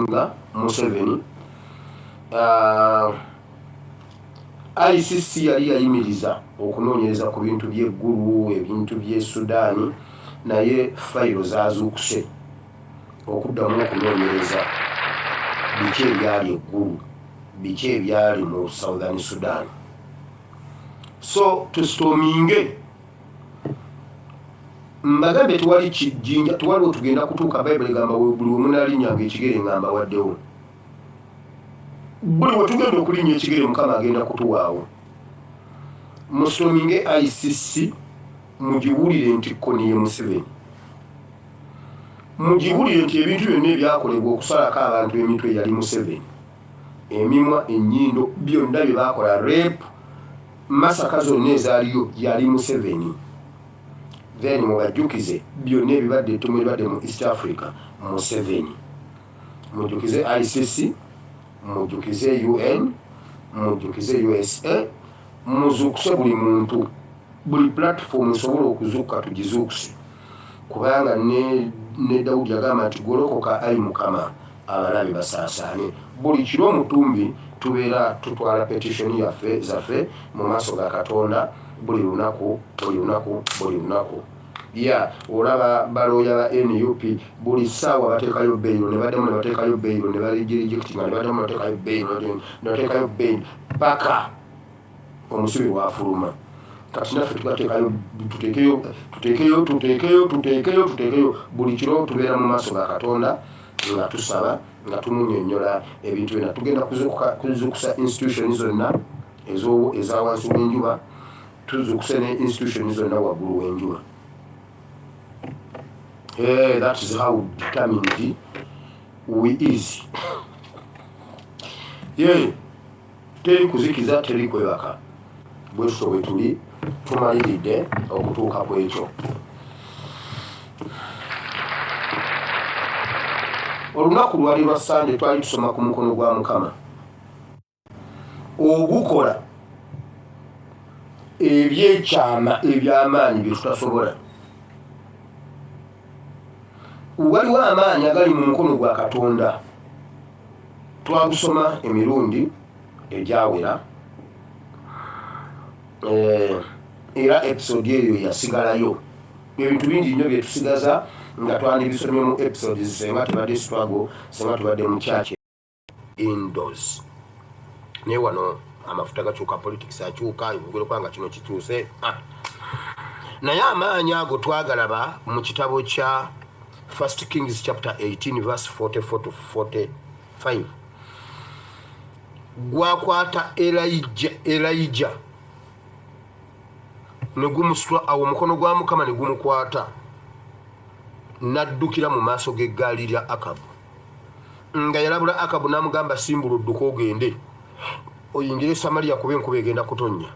supportinga Museveni. ICC yali yayimiriza okunoonyereza ku bintu by'eggulu, ebintu by'e Sudaani, naye fayiro zaazuukuse okuddamu okunoonyereza biki ebyali eggulu, biki ebyali mu Southern Sudan. So tusitominge, mbagambe tewali kijjinja, tewali otugenda kutuuka. Bayibuli egamba buli wemunaalinnyanga ekigere ngamba waddewo. Buli wetugenda okulinnya ekigere Mukama agenda kutuwaawo. Musitominge ICC, mugiwulire nti Kony ye Museveni, mugiwulire nti ebintu byonna ebyakolebwa okusalako abantu emitwe yali Museveni, emimwa, ennyindo, byonna bye baakola, rape, masaka zonna ezaaliyo yali Museveni. Then mubajjukize byonna ebibadde tumulibadde mu East Africa, Museveni. Mujjukize ICC, mujjukize UN, mujjukize USA, muzuukuse buli muntu, buli platform esobola okuzuuka tugizuukuse. Kubanga ne Dawudi yagamba nti golokoka ayi Mukama abalabe basaasaane. Buli kiro omutumbi tubeera tutwala petition yaffe zaffe mu maaso ga Katonda buli lunaku. Olaba balooya ba NUP buli ssaawa bateekayo beyiro, ne baddamu ne bateekayo beyiro, ne balijirijikitinga, ne baddamu ne bateekayo beyiro, ne bateekayo beyiro paka omusubi wafuluma. Kati naffe tugateekayo, tuteekeyo. Buli kiro tubeera mu maaso ga Katonda nga tusaba, nga tumunnyonnyola ebintu byonna. Tugenda kuzuukusa institution zonna eza wansi w'enjuba, tuzuukuse ne institution zonna waggulu w'enjuba. That is how determined we is. Teri kuzikiza, teri kwebaka. Bwe tutyo bwe tuli, tumaliridde okutuuka ku ekyo. Olunaku lwali lwa Sande twali tusoma ku mukono gwa Mukama ogukola ebyekyama eby'amaanyi bye tutasobola. Waliwo amaanyi agali mu mukono gwa Katonda. Twagusoma emirundi egyawera, era episode eyo yasigalayo. Ebintu bingi nnyo bye tusigaza nga twandibisomye mu episodes senga tubadde struggle, senga tubadde mu church indoors. Naye wano amafuta gakyuka, politics akyuka, ebigere kwanga kino kikyuse. Naye amaanyi ago twagalaba mu kitabo kya 1 Kings chapter 18 verse 44 to 45. Gwakwata Elijah ne gumusitula awo, omukono gwa Mukama ne gumukwata, n'addukira mu maaso g'eggaali lya Akabu. Nga yalabula Akabu n'amugamba, simbula odduka ogende oyingire Samaliya kuba enkuba egenda kutonnya.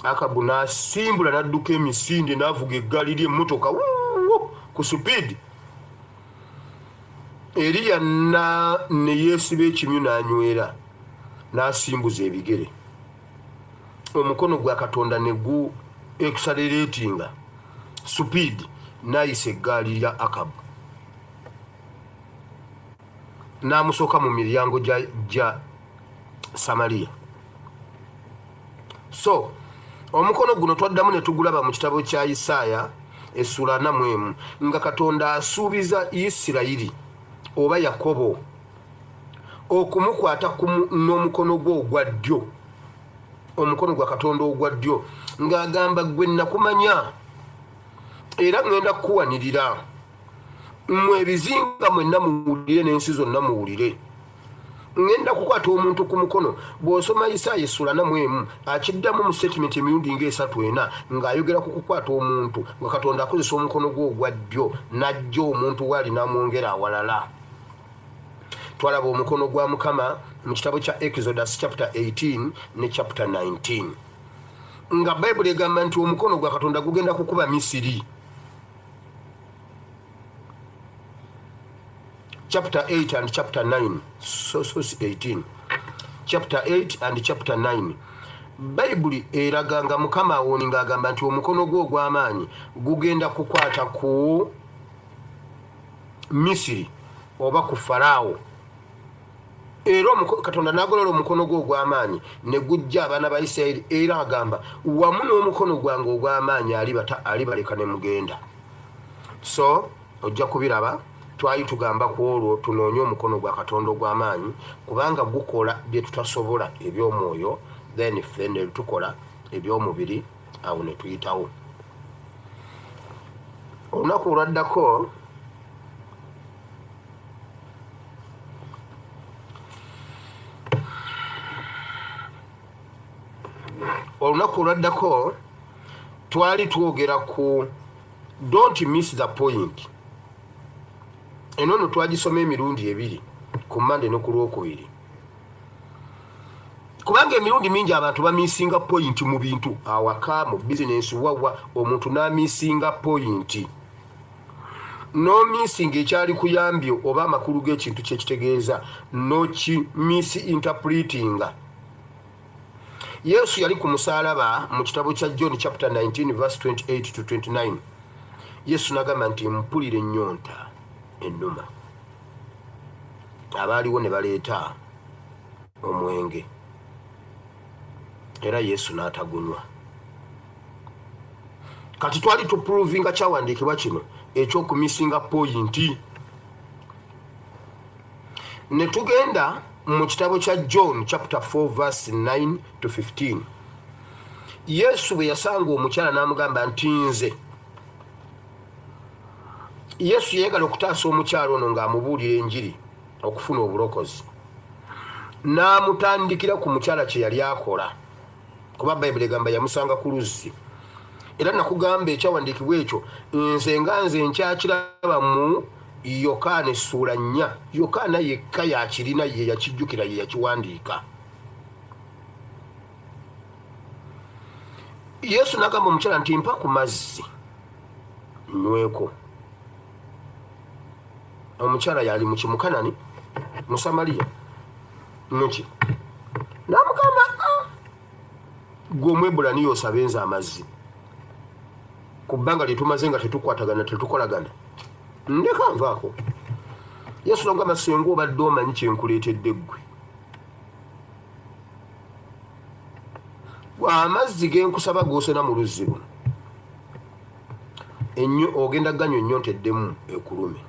Akabu n'asimbula n'adduka emisinde, n'avuga eggaali ly'emmotoka ku supiidi. Eriya ne yeesiba ekimyu n'anywera, n'asimbuza ebigere. Omukono gwa Katonda ne gu acceleratinga supiidi, n'ayisa eggaali lya Akabu, n'amusooka mu miryango gya Samaliya. So omukono guno twaddamu ne tugulaba mu kitabo kya Isaaya essula 41 nga Katonda asuubiza Isirayiri oba Yakobo okumukwata n'omukono gwe ogwa ddyo, omukono gwa Katonda ogwa ddyo, ng'agamba gwe nakumanya era ngenda kukuwanirira, mmwe ebizinga mwenna muwulire n'ensi zonna muwulire. Ngenda kukwata omuntu ku mukono. Bw'osoma Isaaya essula 41 akiddamu mu statement emirundi ng'esatu-ena ng'ayogera ku kukwata omuntu nga Katonda akozesa omukono gwe ogwa ddyo, n'ajja omuntu waali n'amwongera awalala. Twalaba omukono gwa Mukama mu kitabo kya Exodus chapter 18 ne chapter 19 nga Bayibuli egamba nti omukono gwa Katonda gugenda kukuba Misiri. Chapter 8 and chapter 9, so 18. Chapter 8 and chapter 9. Bayibuli eraganga Mukama awoni ng'agamba nti omukono gwe ogw'amaanyi gugenda kukwata ku Misiri oba ku Faraawo. Era Katonda n'agolola omukono gwe ogw'amaanyi ne gujja abaana ba Isirayiri, era agamba wamu n'omukono gwange ogw'amaanyi alibaleka ne mugenda. So ojja kubiraba, twali tugamba ku olwo tunoonye omukono gwa Katonda ogw'amaanyi, kubanga gukola bye tutasobola eby'omwoyo, then ffe ne tukola eby'omubiri, awo ne tuyitawo. Olunaku olwaddako twali twogera ku don't miss the point. Eno twagisoma emirundi ebiri, ku Monday ne ku Lwokubiri, kubanga emirundi mingi abantu bamisinga point mu bintu awaka, mu business, wawa omuntu n'amisinga point. No missing ekyali kuyambye oba amakulu g'ekintu kyekitegeeza, no misinterpreting. Yesu yali ku musaalaba mu kitabo kya John chapter 19 verse 28 to 29. Yesu n'agamba nti mpulira ennyonta ennuma. Abaaliwo ne baleeta omwenge, era Yesu n'atagunywa. Kati twali tuprovinga kyawandiikibwa kino ekyokumisinga point. Ne tugenda mu kitabo kya John chapter 4 verse 9 to 15. Yesu bwe yasanga omukyala n'amugamba nti nze. Yesu yeegala okutaasa omukyala ono ng'amubuulira enjiri okufuna obulokozi. N'amutandikira ku mukyala kye yali akola, kuba Bayibuli egamba yamusanga ku luzzi. Era nakugamba ekyawandiikibwa ekyo nze nga nze nkyakiraba mu Yokaana essula 4. Yokaana yekka yakirina, ye yakijjukira, ye yakiwandiika. Yesu n'agamba omukyala nti mpa ku mazzi nyweko. Omukyala yali mu Kimukanani, mu Samaliya, muki. N'amugamba gwe Omwebbulaniya osabe nze amazzi. Ku bbanga lye tumaze nga tetukwatagana, tetukolagana, ndeka nvaako. Yesu n'agamba singa obadde omanyi kye nkuleetedde ggwe, amazzi ge nkusaba g'osena mu luzzi luno, ogenda ganywa ennyonta eddemu ekulume.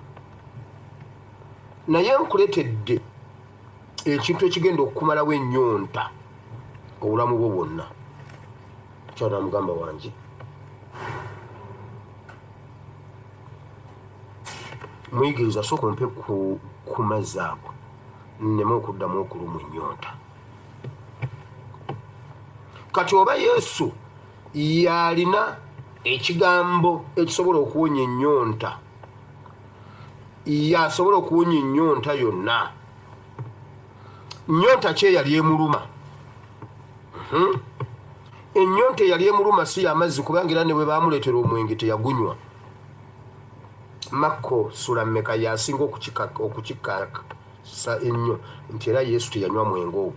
Naye nkuleetedde ekintu ekigenda okumalawo ennyonta obulamu bwo bwonna. Kyona mugamba wange, muyigiriza sooka ompe ku mazzi ago nneme okuddamu okulumwa ennyonta. Kati oba Yesu yalina ekigambo ekisobola okuwonya ennyonta, yasobola okuwonya ennyonta yonna, ennyonta ki eyali emuluma? Ennyonta eyali emuluma si y'amazzi, kubanga era ne bwe baamuleetera omwenge teyagunywa. Makko sula mmeka yasinga okukikakasa ennyo nti era Yesu teyanywa mwenge ogwo.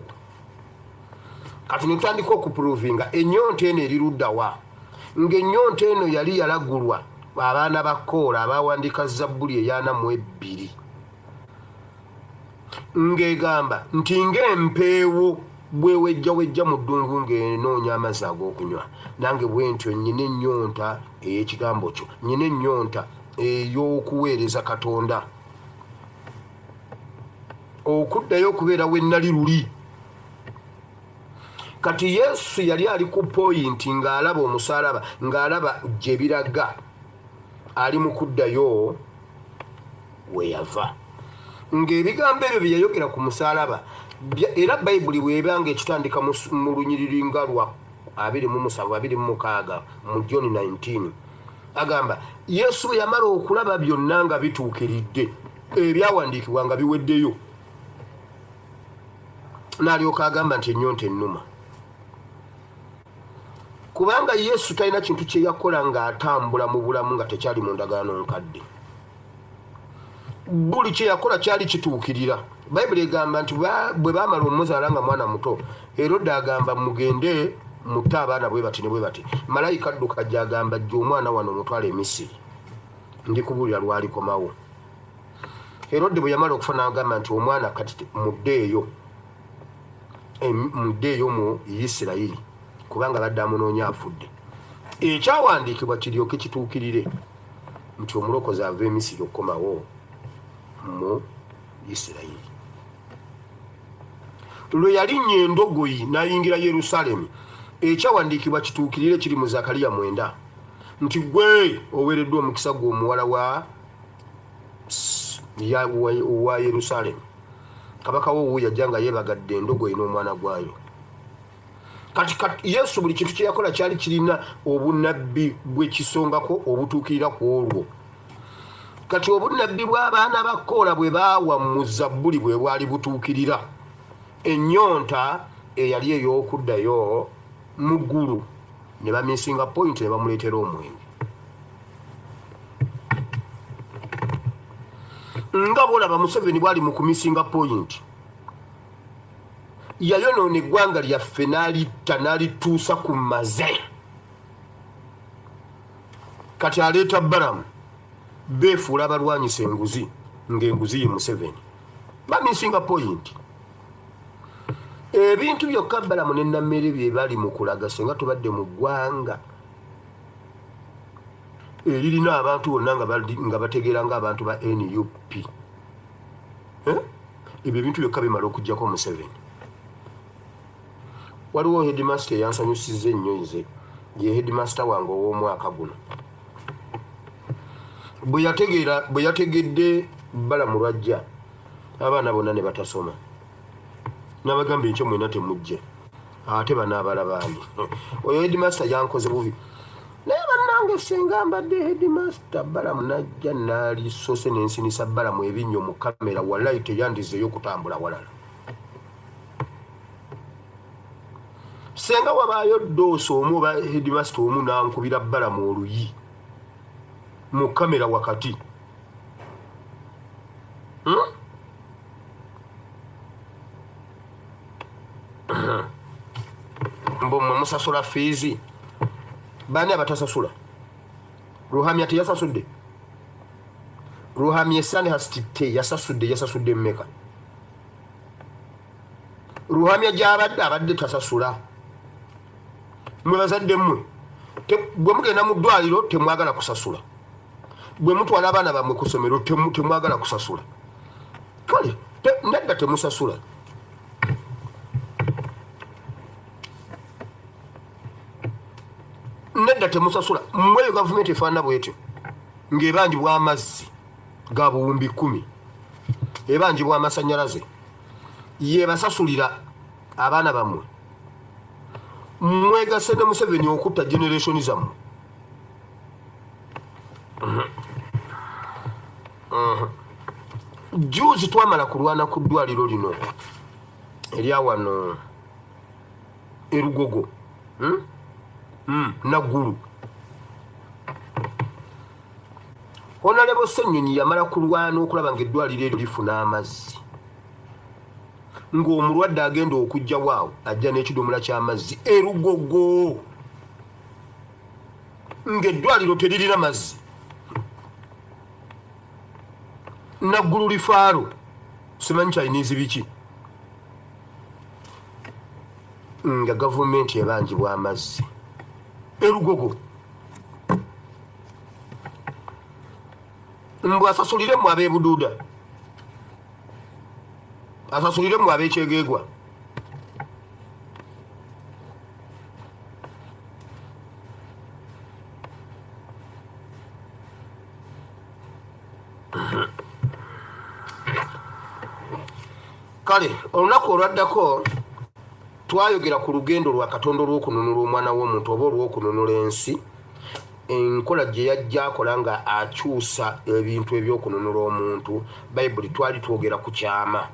Kati ne tutandika okuprovinga ennyonta eno eri ludda wa? Ng'ennyonta eno yali yalagulwa abaana ba Koora abawandiika Zabbuli eya 42, ng'egamba nti ng'empeewo bwewejjawejja mu ddungu ng'enoonya amazzi ag'okunywa, nange bwe ntyo nnyina ennyonta ey'ekigambo kyo, nnyina ennyonta ey'okuweereza Katonda, okuddayo okubeera we nnali luli. Kati Yesu yali ali ku point ng'alaba omusaalaba, ng'alaba gye biraga, ali mu kuddayo we yava. Ng'ebigambo ebyo bye yayogera ku musaalaba, era Bayibuli bw'ebanga ekitandika mu lunyiriri nga lwa 27-26 mu John 19, agamba Yesu bwe yamala okulaba byonna nga bituukiridde, ebyawandiikibwa nga biweddeyo, n'alyoka agamba nti ennyonta ennuma. Kubanga Yesu talina kintu kye yakola ng'atambula mu bulamu nga tekyali mu ndagaano nkadde. Buli kye yakola kyali kituukirira. Bayibuli egamba nti bwe baamala omuzaala nga mwana muto, Herode agamba mugende mutte abaana bwe bati ne bwe bati. Malayika adduka ajja agamba jja omwana wano omutwale e Misiri, ndikubuulira lwalikomawo. Herode bwe yamala okufuna agamba nti omwana kati muddeeyo mu Isirayiri kubanga badde amunoonya afudde. Ekyawandiikibwa kiryoke kituukirire nti omulokozi ava e Misiri okukomawo mu Isirayiri. Lwe yalinnya endogoyi n'ayingira Yerusaalemi, ekyawandiikibwa kituukirire kiri mu Zakariya 9 nti gwe oweereddwa omukisa gwe omuwala wa Yerusaalemi. Kabaka wo yajja nga yeebagadde endogoyi n'omwana gwayo. Kati Yesu buli kintu kye yakola kyali kirina obunnabbi bw'ekisongako obutuukirira ku olwo. Kati obunnabbi bw'abaana ba Koola bwe baawa mu Zabbuli bwe bwali butuukirira. Ennyonta eyali ey'okuddayo mu ggulu ne bamisinga point ne bamuleetera omwenge. Nga bw'olaba Museveni bwali mu kumisinga point, yayonoona eggwanga lyaffe n'alitta n'alituusa ku maze. Kati aleeta Balamu beefuula abalwanyisa enguzi ng'enguzi ye Museveni. Bamisinga point. Ebintu byokka Balamu ne Nammere bye bali mu kulaga singa tubadde mu ggwanga eririna abantu bonna nga bategeera ng'abantu ba NUP. Ebyo ebintu byokka bimala okuggyako Museveni. Waliwo headmaster yansanyusizza ennyo nze, ye headmaster wange ow'omwaka guno. Bwe yategedde Balamu lwajja, abaana bonna ne batasoma. N'abagamba enkyo mwena temujje, ate banaabalabaani. Oyo headmaster yankoze bubi. Naye bannange singa mbadde headmaster, Balamu najja n'alisose n'ensinisa Balamu ebinnyo mu kamera, wallahi teyandizeeyo kutambula walala. Senga wabaayo ddoosi omu oba headmaster omu n'ankubira Balamu oluyi mu kamera wakati. Mbomwe musasula fiizi. Baani abatasasula? Ruhamya teyasasudde? Ruhamya Sandhurst yasasudde mmeka? Ruhamya gy'abadde abadde tasasula. Mwe bazadde mmwe bwe mugenda mu ddwaliro temwagala kusasula, bwe mutwala abaana bammwe ku ssomero temwagala kusasula. Kale nedda temusasula. Nedda temusasula. Mmweyo gavumenti efaanana bwetyo ng'ebanjibwa amazzi ga buwumbi 10, ebanjibwa amasannyalaze, yebasasulira abaana bammwe. Mwegase ne Museveni okutta generation zammwe. Juzi twamala kulwana ku ddwaliro lino erya wano Erugogo, Naggulu. Honorable Ssenyonyi yamala kulwana okulaba ng'eddwaliro eryo lifuna amazzi, ng'omulwadde agenda okujja waawo ajja n'ekidomola ky'amazzi Erugogo, ng'eddwaliro teririna mazzi. Naggulu lifaaro simanyi Chinese biki, nga gavumenti ebanjibwa amazzi Erugogo. Mbw asasuliremu ab'ebuduuda, asasuliremu ab'ekyegeegwa. Kale olunaku olwaddako twayogera ku lugendo lwa Katonda olw'okununula omwana w'omuntu oba olw'okununula ensi, enkola gye yajja akola nga akyusa ebintu ebyokununula omuntu. Bayibuli twali twogera ku kyama,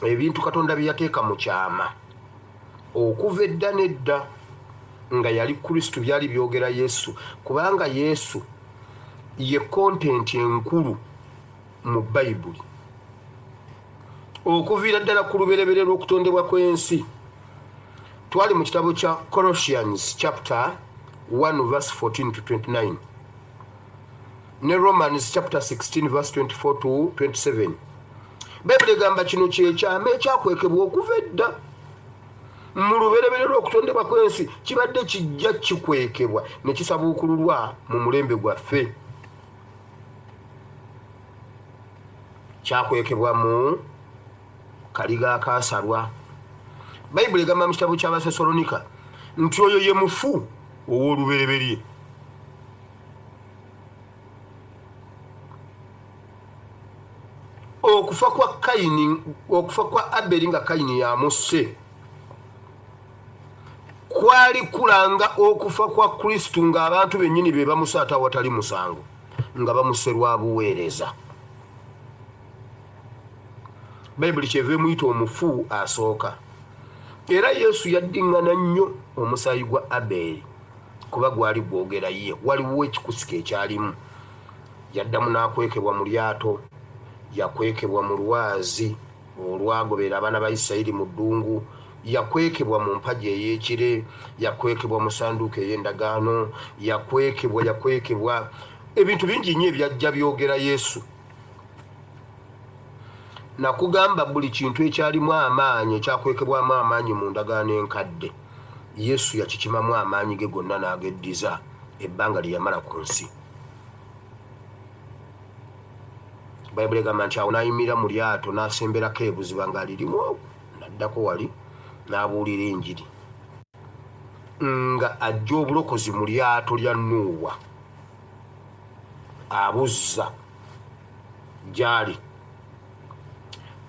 ebintu Katonda bye yateeka mu kyama okuva edda n'edda nga yali Kristo, byali byogera Yesu, kubanga Yesu ye kontenti enkulu mu Bayibuli okuviira ddala ku lubereberye lw'okutondebwa kw'ensi. Twali mu kitabo kya Colossians chapter 1 verse 14 to 29. ne Romans chapter 16 verse 24 to 27. Bayibuli egamba kino kyekyama ekyakwekebwa okuva edda mu lubereberye lw'okutondebwa kw'ensi, kibadde kijja kikwekebwa ne kisabuukululwa mu mulembe gwaffe. Kyakwekebwa mu kaliga akaasalwa. Bayibuli egamba mu kitabo ky'Abasesalonika nti oyo ye mufu ow'olubereberye. Okufa kwa Aberi nga Kayini yamusse kwali kulanga okufa kwa Kristo ng'abantu bennyini be bamusaata awatali musango, nga bamusse lwa buweereza. Bayibuli kyeva emuyita omufu asooka. Era Yesu yaddiŋŋana nnyo omusaayi gwa Aberi kuba gwali gwogera ye, waliwo ekikusika ekyalimu. Yaddamu n'akwekebwa mu lyato, yakwekebwa mu lwazi olwagobera abaana ba Isirayiri mu ddungu, yakwekebwa mu mpagi ey'ekire, yakwekebwa mu sanduuko ey'endagaano, yakwekebwa ebintu bingi nnyo ebyajja byogera Yesu. Nakugamba buli kintu ekyalimu amaanyi, ekyakwekebwamu amaanyi mu ndagaano enkadde, Yesu yakikimamu amaanyi ge gonna n'ageddiza ebbanga lye yamala ku nsi. Bayibuli egamba nti awo n'ayimirira mu lyato n'asemberako ebuziba ng'alirimu, n'addako wali n'abuulira enjiri nga ajja obulokozi mu lyato lya Nuuwa, abuzza gy'ali,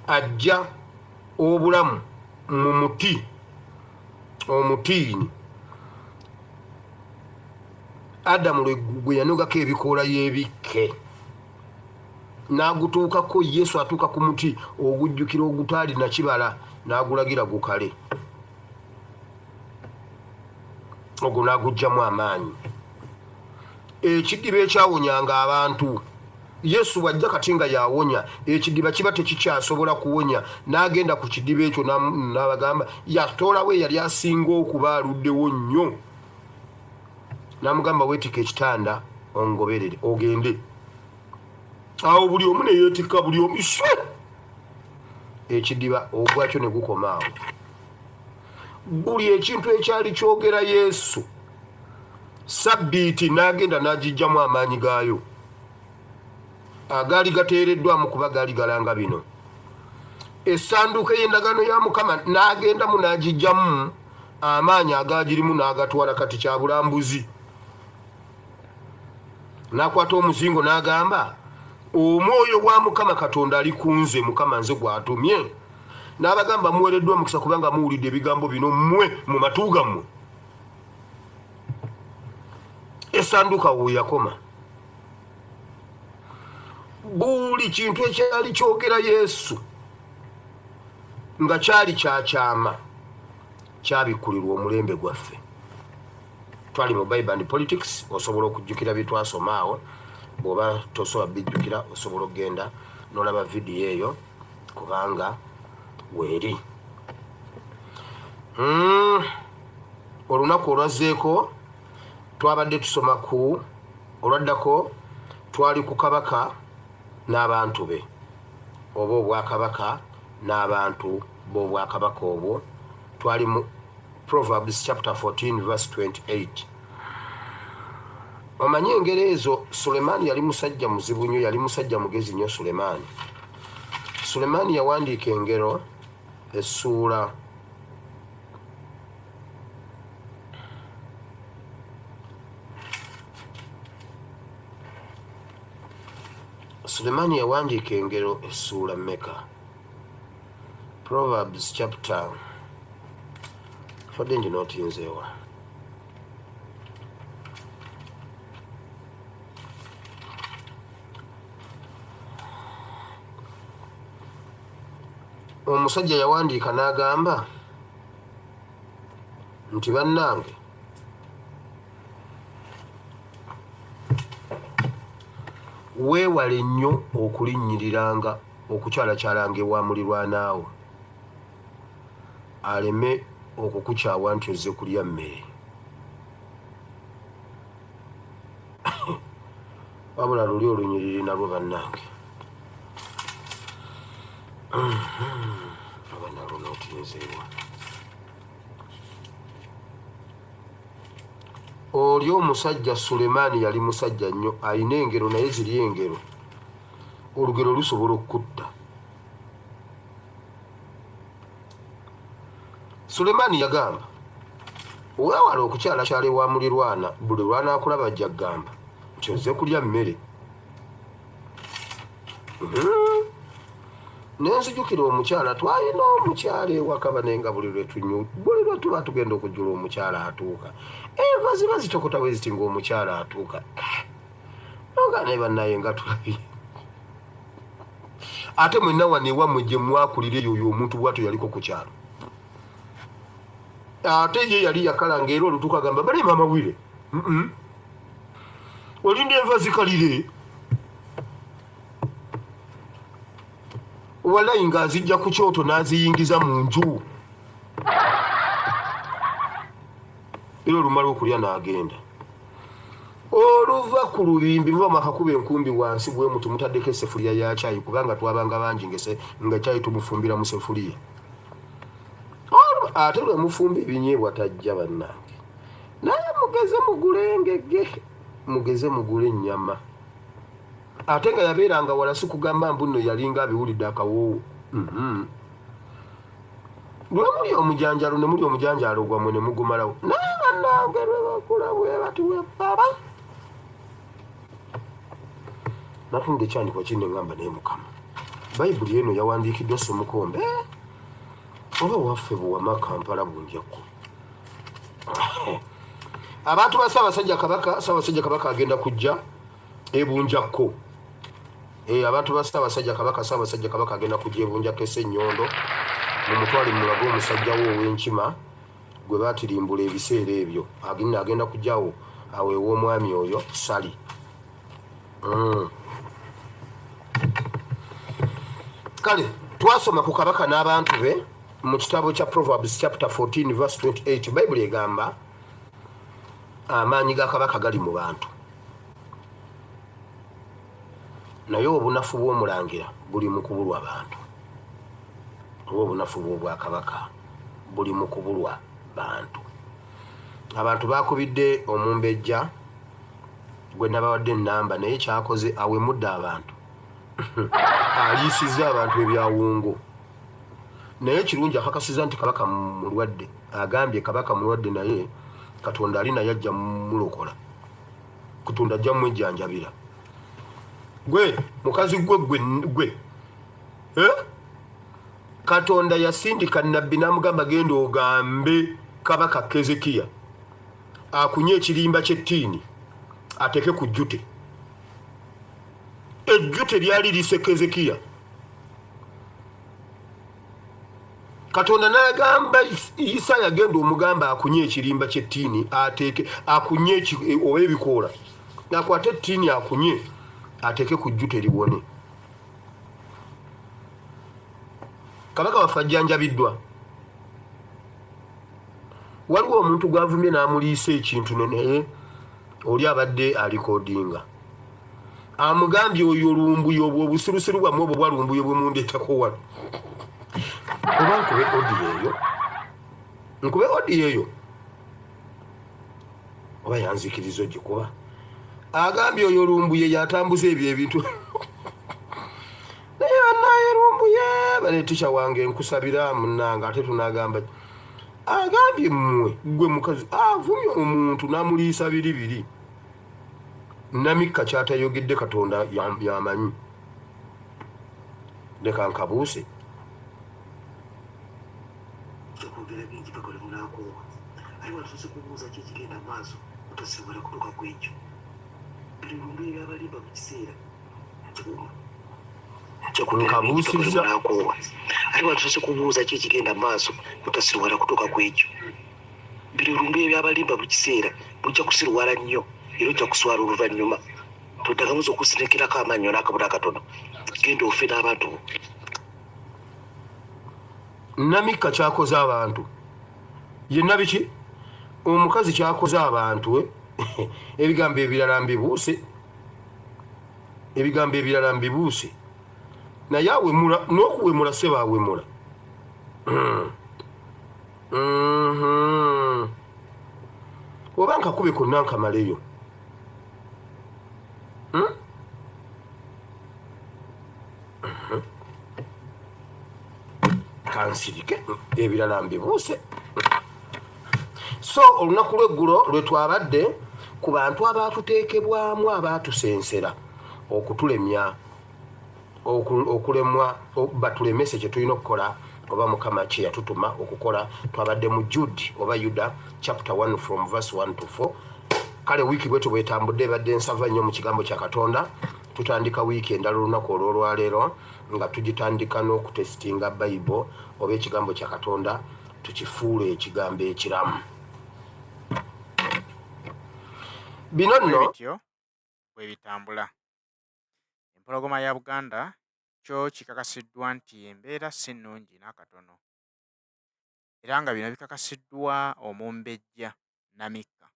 ajja obulamu mu muti omutiini Adamu gwe yanogako ebikoola y'ebikke, n'agutuukako. Yesu atuuka ku muti ogujjukira ogutaali na kibala, n'agulagira gukale, ogwo n'aguggyamu amaanyi. Ekidiba ekyawonyanga abantu, Yesu bw'ajja kati nga yawonya, ekidiba kiba tekikyasobola kuwonya. N'agenda ku kidiba ekyo n'abagamba, yatoolawo eyali asinga okuba aluddewo nnyo, n'amugamba weetika ekitanda ongoberere ogende. Awo buli omu ne yeetikka, buli omu ekidiba ogwakyo ne gukomaawo. Buli ekintu ekyali kyogera Yesu, sabbiiti n'agenda n'agiggyamu amaanyi gaayo agaali gateereddwamu kuba gaali galanga bino. Essanduuko ey'endagaano ya Mukama n'agendamu n'agiggyamu amaanyi agagirimu n'agatwala kati kya bulambuzi. N'akwata omuzingo n'agamba, Omwoyo wa Mukama Katonda ali ku nze, Mukama nze gw'atumye. N'abagamba muweereddwa omukisa kubanga muwulidde ebigambo bino mmwe mu matu gammwe. Essanduuka wo yakoma. Buli kintu ekyali kyogera Yesu nga kyali kyakyama kyabikkulirwa omulembe gwaffe. Twali mu Bible and Politics, osobola okujjukira bye twasoma awo. Bw'oba tosobola bijjukira osobola okgenda n'olaba vidiyo eyo kubanga weeri. Olunaku olwazzeeko twabadde tusoma ku olwaddako twali ku kabaka n'abantu be, oba obwakabaka n'abantu b'obwakabaka obwo. Twali mu Proverbs chapter 14 verse 28. Omanyi engero ezo Sulemaani yali musajja muzibu nnyo, yali musajja mugezi nnyo Sulemaani. Sulemaani yawandiika engero essuula Sulemaani yawandiika engero essuula mmeka? Proverbs chapter fadde ndinootinzeewa omusajja yawandiika n'agamba nti bannange, weewale nnyo okulinnyiriranga okukyalakyalanga ewa mulirwanaawo aleme okukukyawa nti ozze kulya mmere. wabula luli olunyiriri nalwo bannange abanalwo nootinzeewa oli omusajja Sulemaani yali musajja nnyo alina engero naye ziri engero olugero lusobola okutta Sulemaani yagamba weewala okukyala kyale wa mulirwana buli lwanaakulaba ajja kugamba nti ozze kulya mmere nenzijukira omukyala twalina omukyala ewaka banenga buli lwe tuba tugenda okujjula omukyala atuuka enva ziba zitokota bwe ziti ng'omukyala atuuka noga ne bannaye nga tulabye ate mwenna wanewammwe gye mwakulira eyo oyo omuntu bwatyo yaliko ku kyalo ate ye yali yakalanga era olutuuka agamba bale maama bwire olinda enva zikalire walayi ng'azijja ku kyoto n'aziyingiza mu nju era olumala okulya n'agenda oluva ku lubimbi muba mwakakuba enkumbi wansi bwe muti mutaddeko esefulya ya caayi kubanga twabanga bangi nga caayi tumufumbira mu sefulya ate lwe mufumba ebinyeebwa tajja bannange naye mugeze mugule engege mugeze mugule ennyama ate nga yabeeranga wala si kugamba mbu nno yalinga abiwulidde akawoowo lwe muli omujanjalo ne muli omujanjalo gwammwe ne mugumalawo naye bannange lwe bakula bwe batiwe baba natunde ekyandikwa kinne ngamba naye mukama bayibuli eno yawandiikiddwa Ssemukombe oba waffe buwama Kampala bunjakku abantu ba Ssaabasajja Kabaka agenda kujja ebunjakko abantu ba Ssaabasajja Kabaka agenda kujja ebunjakko Essenyondo mu mutwale mulago omusajja wo ow'enkima gwe baatirimbula ebiseera ebyo agenda kujjawo awo ew'omwami oyo Sali kale twasoma ku kabaka n'abantu be mu kitabo kya Proverbs chapter 14 verse 28 Bayibuli egamba amaanyi ga kabaka gali mu bantu naye obunafu bw'omulangira buli mu kubulwa bantu oba obunafu bw'obwakabaka buli mu kubulwa bantu abantu bakubidde omumbejja gwe nabawadde ennamba naye kyakoze awemudde abantu aliisizza abantu ebyawungo naye kirungi akakasiza nti kabaka mulwadde agambye kabaka mulwadde naye Katonda ali naye ajja mmulokola Katonda ajja mmwejjanjabira gwe mukazi gwe Katonda yasindika nnabbi n'amugamba genda ogambe kabaka Kezekiya akunye ekirimba ky'ettiini ateke ku jjute ejjute lyali lise Kezekiya Katonda n'agamba Isaya genda omugamba akunye ekirimba ky'ettiini ateeke akunye oba ebikoola nakwate ettiini akunye ateke ku jjute liwone kabaka waffe ajjanjabiddwa waliwo omuntu gwavumye n'amuliisa ekintu naye oli abadde alikodinga amugambye oyo olumbuye obwo obusirusiru bwammwe obwo bwalumbuye bwe mundeetako wano oba nkube odi eyo oba yanzikiriza ogikuba agambye oyo olumbuye yatambuza ebyo ebintu naye bannaye lumbuye baleetisha wange nkusabira munnanga ate tunagamba agambye mmwe gwe mukazi avumye omuntu n'amuliisa biribiri namikka kyatayogedde Katonda yamanyi leka nkabuuse nkabuusiza aliwo atuse kubuuza ki ekigenda maaso mutasirwala kutuuka ku ekyo biri olumbi ebyabalimba mu kiseera bujja kusirwala nnyo era ojja kuswala oluvannyuma todagamuza okusinekirako amannyo n'akabula akatono genda ofe n'abantu bo namikka kyakoze abantu yenna biki omukazi kyakoze abantu ebigambo ebirala mbibuuse ebigambo ebirala mbibuuse naye awemula n'okuwemula se baawemula oba nkakube konna nkamaleyo kansirike ebirala mbibuuse. So olunaku lw'eggulo lwe twabadde ku bantu abaatuteekebwamu abaatusensera okutulemya okulemwa batulemese kye tulina okukola oba mukama kye yatutuma okukola. Twabadde mu Jude oba Yuda chapter 1 from verse 1 to 4. Kale wiiki bwetu bwetambudde ebadde nsava nnyo mu kigambo kya Katonda. Tutandika wiiki endala olunaku olwolwaleero nga tugitandika n'okutesitinga Bible oba ekigambo kya Katonda tukifuule ekigambo ekiramu. Bino nno bityo bwe bitambula. Empologoma ya Buganda kyo kikakasiddwa nti embeera si nnungi n'akatono. Era nga bino bikakasiddwa Omumbejja Namika.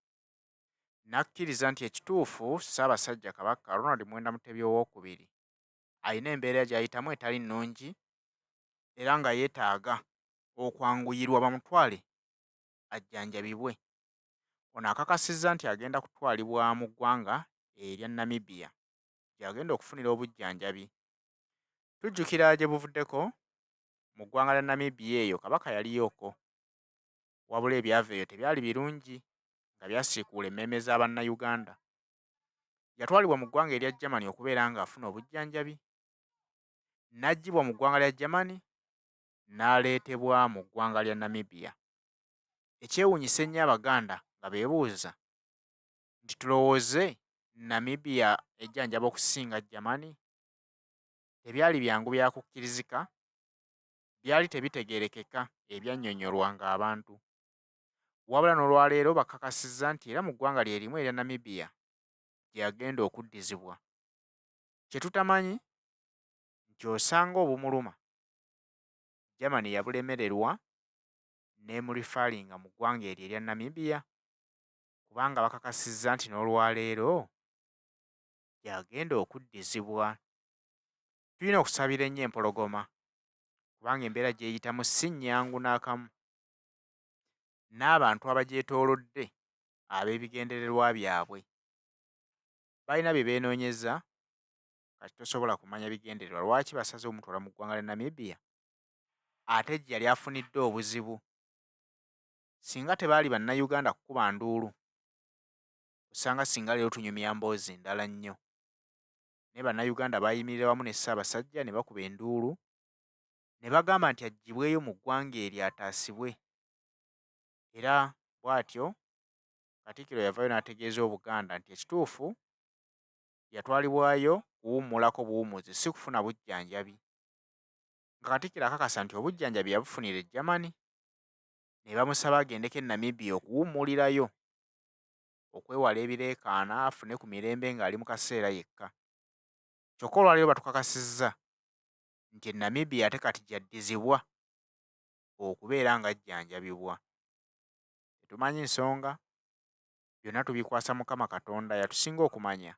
N'akkiriza nti ekituufu Ssaabasajja Kabaka Ronald Mwenda Mutebi II alina embeera gy'ayitamu etali nnungi era nga yeetaaga okwanguyirwa bamutwale ajjanjabibwe. Ono akakasizza nti agenda kutwalibwa mu ggwanga erya Namibia gy'agenda okufunira obujjanjabi. Tujjukira gye buvuddeko mu ggwanga lya Namibia eyo Kabaka yaliyooko, wabula ebyava eyo tebyali birungi nga byasiikuula emmeeme z'Abannayuganda. Yatwalibwa mu ggwanga erya Germany okubeera ng'afuna obujjanjabi. N'aggyibwa mu ggwanga lya Germany n'aleetebwa mu ggwanga lya Namibia. Ekyewuunyisa ennyo Abaganda nga beebuuza nti tulowooze Namibia ejjanjaba okusinga Germany. Tebyali byangu bya kukkirizika, byali tebitegeerekeka ebyannyonnyolwanga abantu. Wabula n'olwaleero bakakasizza nti era mu ggwanga lye limu erya Namibia gye yagenda okuddizibwa. Kye tutamanyi nti osanga obumuluma Germany yabulemererwa n'emulifaalinga mu ggwanga eryo erya Namibia, kubanga bakakasizza nti n'olwaleero gy'agenda okuddizibwa. Tulina okusabira ennyo empologoma kubanga embeera gy'eyitamu si nnyangu n'akamu. N'abantu abagyetoolodde ab'ebigendererwa byabwe balina bye beenoonyeza, kati tosobola kumanya bigendererwa lwaki basaze omutwala mu ggwanga lya Namibia ate gye yali afunidde obuzibu. Singa tebaali Bannayuganda kukuba nduulu, osanga singa leero tunyumya mboozi ndala nnyo. Ne Bannayuganda baayimirira wamu ne Ssaabasajja ne bakuba enduulu ne bagamba nti aggyibweyo mu ggwanga eryo ataasibwe. Era bw'atyo Katikkiro yavaayo n'ategeeza Obuganda nti ekituufu yatwalibwayo kuwummulako buwummuzi, si kufuna bujjanjabi. Nga Katikkiro akakasa nti obujjanjabi yabufunira e Germany. Ne bamusaba agendeko e Namibia okuwummulirayo, okwewala ebireekaana, afune ku mirembe ng'ali mu kaseera yekka. Kyokka olwaleero batukakasizza nti e Namibia ate kati gyaddizibwa okubeera nga ajjanjabibwa. Tetumanyi nsonga, byonna tubikwasa Mukama Katonda yatusinga okumanya